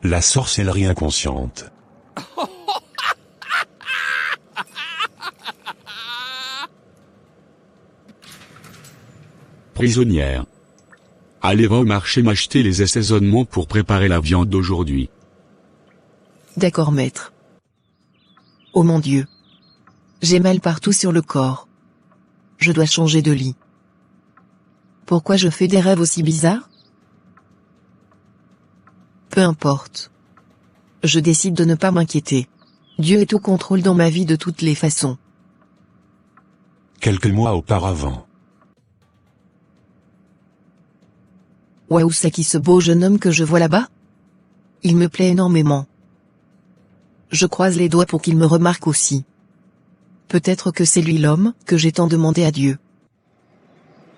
La sorcellerie inconsciente. Prisonnière. Allez va au marché m'acheter les assaisonnements pour préparer la viande d'aujourd'hui. D'accord, maître. Oh mon Dieu. J'ai mal partout sur le corps. Je dois changer de lit. Pourquoi je fais des rêves aussi bizarres? Peu importe. Je décide de ne pas m'inquiéter. Dieu est au contrôle dans ma vie de toutes les façons. Quelques mois auparavant. Waouh, c'est qui ce beau jeune homme que je vois là-bas? Il me plaît énormément. Je croise les doigts pour qu'il me remarque aussi. Peut-être que c'est lui l'homme que j'ai tant demandé à Dieu.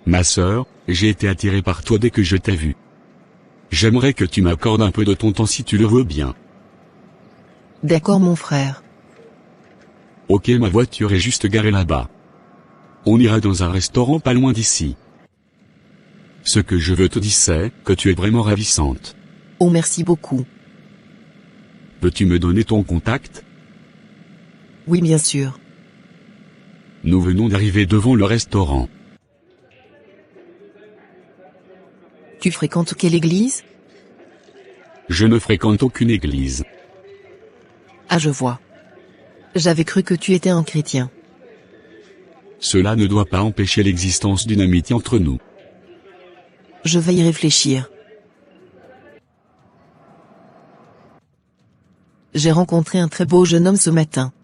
Ma sœur, j'ai été attiré par toi dès que je t'ai vu. J'aimerais que tu m'accordes un peu de ton temps si tu le veux bien. D'accord mon frère. Ok, ma voiture est juste garée là-bas. On ira dans un restaurant pas loin d'ici. Ce que je veux te dire c'est que tu es vraiment ravissante. Oh merci beaucoup. Peux-tu me donner ton contact? Oui bien sûr. Nous venons d'arriver devant le restaurant. Tu fréquentes quelle église? Je ne fréquente aucune église. Ah je vois. J'avais cru que tu étais un chrétien. Cela ne doit pas empêcher l'existence d'une amitié entre nous. Je vais y réfléchir. J'ai rencontré un très beau jeune homme ce matin.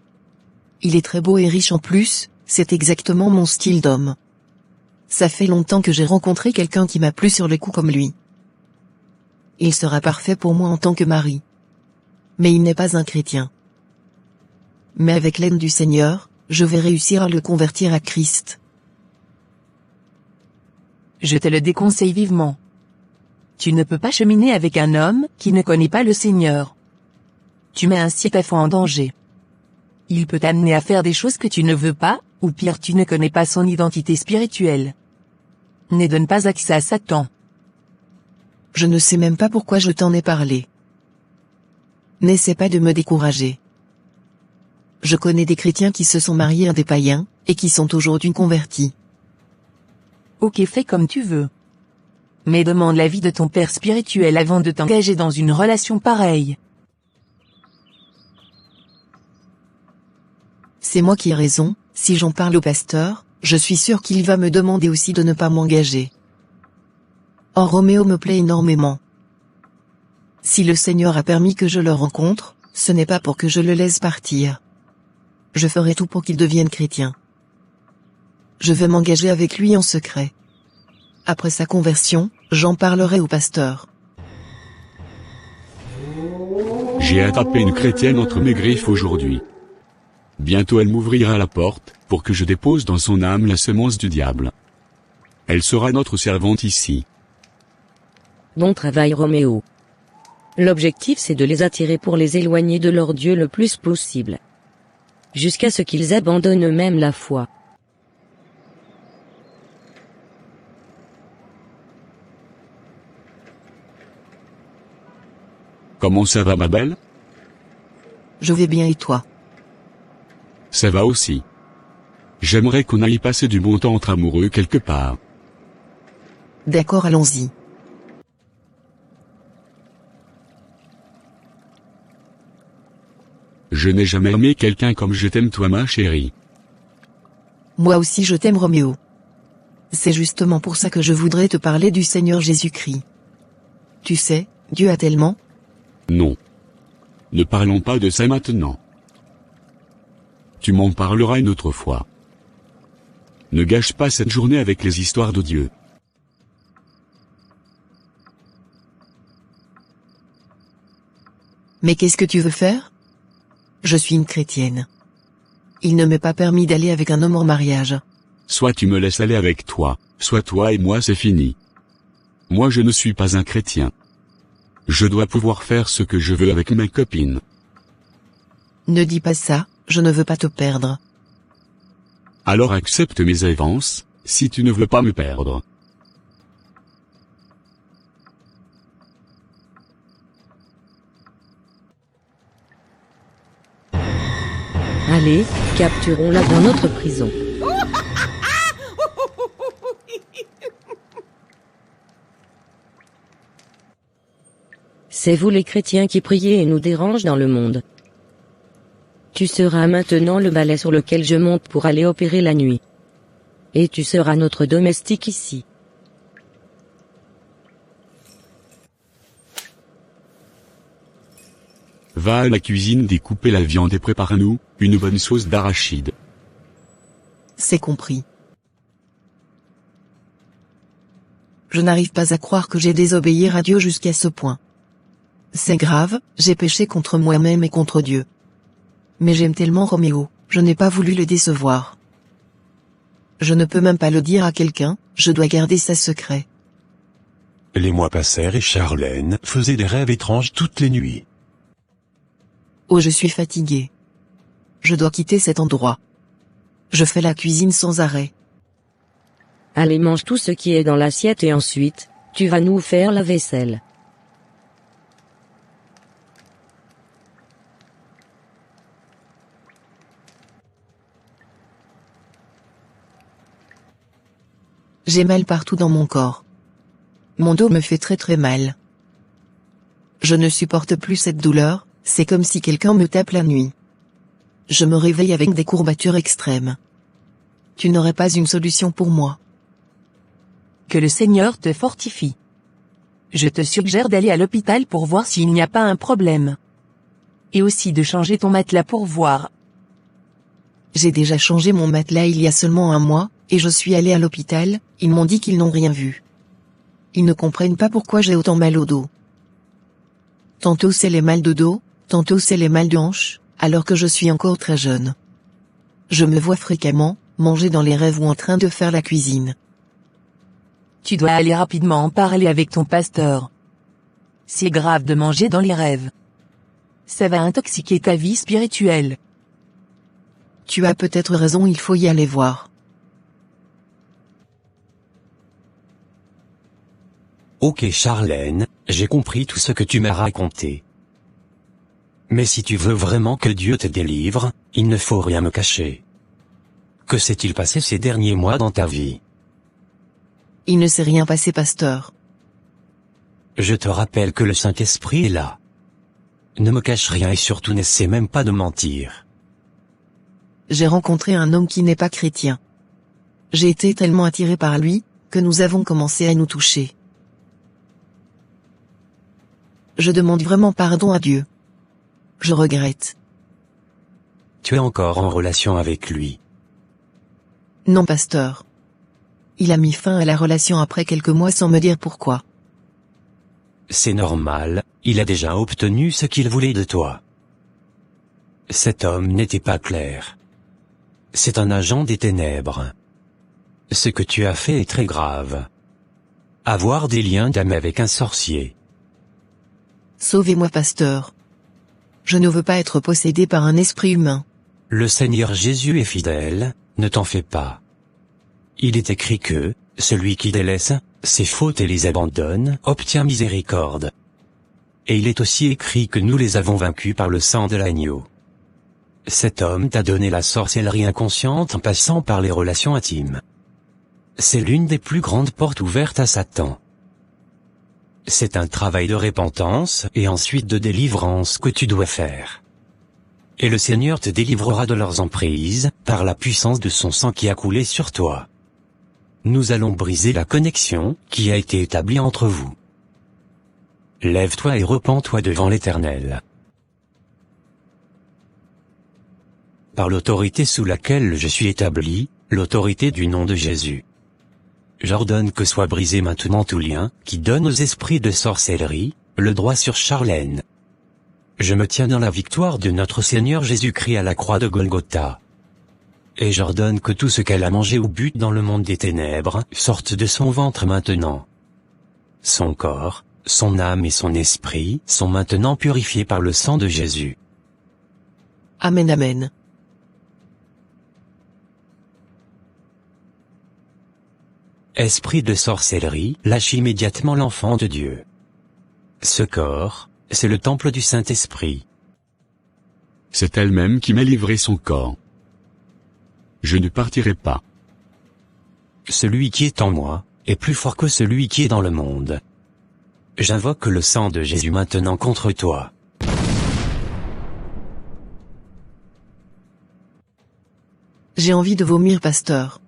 Il est très beau et riche en plus, c'est exactement mon style d'homme. Ça fait longtemps que j'ai rencontré quelqu'un qui m'a plu sur le coup comme lui. Il sera parfait pour moi en tant que mari. Mais il n'est pas un chrétien. Mais avec l'aide du Seigneur, je vais réussir à le convertir à Christ. Je te le déconseille vivement. Tu ne peux pas cheminer avec un homme qui ne connaît pas le Seigneur. Tu mets ainsi ta foi en danger. Il peut t'amener à faire des choses que tu ne veux pas, ou pire tu ne connais pas son identité spirituelle. Ne donne pas accès à Satan. Je ne sais même pas pourquoi je t'en ai parlé. N'essaie pas de me décourager. Je connais des chrétiens qui se sont mariés à des païens, et qui sont aujourd'hui convertis. Ok, fais comme tu veux. Mais demande l'avis de ton père spirituel avant de t'engager dans une relation pareille. C'est moi qui ai raison, si j'en parle au pasteur, je suis sûr qu'il va me demander aussi de ne pas m'engager. Oh Roméo me plaît énormément. Si le Seigneur a permis que je le rencontre, ce n'est pas pour que je le laisse partir. Je ferai tout pour qu'il devienne chrétien. Je vais m'engager avec lui en secret. Après sa conversion, j'en parlerai au pasteur. J'ai attrapé une chrétienne entre mes griffes aujourd'hui. Bientôt elle m'ouvrira la porte, pour que je dépose dans son âme la semence du diable. Elle sera notre servante ici. Bon travail Roméo. L'objectif c'est de les attirer pour les éloigner de leur Dieu le plus possible. Jusqu'à ce qu'ils abandonnent eux-mêmes la foi. Comment ça va ma belle? Je vais bien et toi? Ça va aussi. J'aimerais qu'on aille passer du bon temps entre amoureux quelque part. D'accord, allons-y. Je n'ai jamais aimé quelqu'un comme je t'aime toi ma chérie. Moi aussi je t'aime Roméo. C'est justement pour ça que je voudrais te parler du Seigneur Jésus-Christ. Tu sais, Dieu a tellement... Non. Ne parlons pas de ça maintenant. Tu m'en parleras une autre fois. Ne gâche pas cette journée avec les histoires de Dieu. Mais qu'est-ce que tu veux faire? Je suis une chrétienne. Il ne m'est pas permis d'aller avec un homme en mariage. Soit tu me laisses aller avec toi, soit toi et moi c'est fini. Moi je ne suis pas un chrétien. Je dois pouvoir faire ce que je veux avec ma copine. Ne dis pas ça, je ne veux pas te perdre. Alors accepte mes avances, si tu ne veux pas me perdre. Allez, capturons-la dans notre prison. C'est vous les chrétiens qui priez et nous dérangent dans le monde. Tu seras maintenant le balai sur lequel je monte pour aller opérer la nuit. Et tu seras notre domestique ici. Va à la cuisine découper la viande et prépare-nous une bonne sauce d'arachide. C'est compris. Je n'arrive pas à croire que j'ai désobéi à Dieu jusqu'à ce point. C'est grave, j'ai péché contre moi-même et contre Dieu. Mais j'aime tellement Roméo, je n'ai pas voulu le décevoir. Je ne peux même pas le dire à quelqu'un, je dois garder ça secret. Les mois passèrent et Charlène faisait des rêves étranges toutes les nuits. Oh, je suis fatigué. Je dois quitter cet endroit. Je fais la cuisine sans arrêt. Allez, mange tout ce qui est dans l'assiette et ensuite, tu vas nous faire la vaisselle. J'ai mal partout dans mon corps. Mon dos me fait très mal. Je ne supporte plus cette douleur, c'est comme si quelqu'un me tape la nuit. Je me réveille avec des courbatures extrêmes. Tu n'aurais pas une solution pour moi? Que le Seigneur te fortifie. Je te suggère d'aller à l'hôpital pour voir s'il n'y a pas un problème. Et aussi de changer ton matelas pour voir. J'ai déjà changé mon matelas il y a seulement 1 mois, et je suis allé à l'hôpital, ils m'ont dit qu'ils n'ont rien vu. Ils ne comprennent pas pourquoi j'ai autant mal au dos. Tantôt c'est les mal de dos, tantôt c'est les mal de hanche, alors que je suis encore très jeune. Je me vois fréquemment, manger dans les rêves ou en train de faire la cuisine. Tu dois aller rapidement en parler avec ton pasteur. C'est grave de manger dans les rêves. Ça va intoxiquer ta vie spirituelle. Tu as peut-être raison, il faut y aller voir. Ok Charlène, j'ai compris tout ce que tu m'as raconté. Mais si tu veux vraiment que Dieu te délivre, il ne faut rien me cacher. Que s'est-il passé ces derniers mois dans ta vie? Il ne s'est rien passé, pasteur. Je te rappelle que le Saint-Esprit est là. Ne me cache rien et surtout n'essaie même pas de mentir. J'ai rencontré un homme qui n'est pas chrétien. J'ai été tellement attiré par lui, que nous avons commencé à nous toucher. Je demande vraiment pardon à Dieu. Je regrette. Tu es encore en relation avec lui? Non, pasteur. Il a mis fin à la relation après quelques mois sans me dire pourquoi. C'est normal, il a déjà obtenu ce qu'il voulait de toi. Cet homme n'était pas clair. C'est un agent des ténèbres. Ce que tu as fait est très grave. Avoir des liens d'âme avec un sorcier. Sauvez-moi, pasteur. Je ne veux pas être possédé par un esprit humain. Le Seigneur Jésus est fidèle, ne t'en fais pas. Il est écrit que, celui qui délaisse ses fautes et les abandonne, obtient miséricorde. Et il est aussi écrit que nous les avons vaincus par le sang de l'agneau. Cet homme t'a donné la sorcellerie inconsciente en passant par les relations intimes. C'est l'une des plus grandes portes ouvertes à Satan. C'est un travail de repentance et ensuite de délivrance que tu dois faire. Et le Seigneur te délivrera de leurs emprises, par la puissance de son sang qui a coulé sur toi. Nous allons briser la connexion qui a été établie entre vous. Lève-toi et repens-toi devant l'Éternel. Par l'autorité sous laquelle je suis établi, l'autorité du nom de Jésus. J'ordonne que soit brisé maintenant tout lien qui donne aux esprits de sorcellerie le droit sur Charlène. Je me tiens dans la victoire de notre Seigneur Jésus-Christ à la croix de Golgotha. Et j'ordonne que tout ce qu'elle a mangé ou bu dans le monde des ténèbres sorte de son ventre maintenant. Son corps, son âme et son esprit sont maintenant purifiés par le sang de Jésus. Amen, amen. Esprit de sorcellerie, lâche immédiatement l'enfant de Dieu. Ce corps, c'est le temple du Saint-Esprit. c'est elle-même qui m'a livré son corps. Je ne partirai pas. Celui qui est en moi est plus fort que celui qui est dans le monde. J'invoque le sang de Jésus maintenant contre toi. J'ai envie de vomir, pasteur.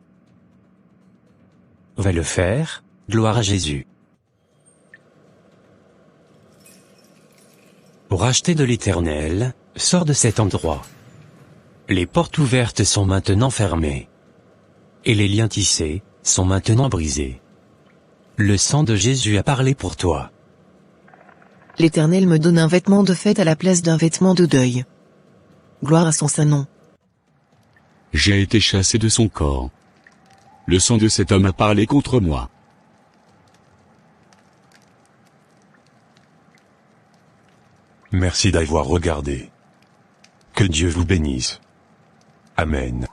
Va le faire, gloire à Jésus. Pour acheter de l'Éternel, sors de cet endroit. Les portes ouvertes sont maintenant fermées. Et les liens tissés sont maintenant brisés. Le sang de Jésus a parlé pour toi. L'Éternel me donne un vêtement de fête à la place d'un vêtement de deuil. Gloire à son saint nom. J'ai été chassé de son corps. Le sang de cet homme a parlé contre moi. Merci d'avoir regardé. Que Dieu vous bénisse. Amen.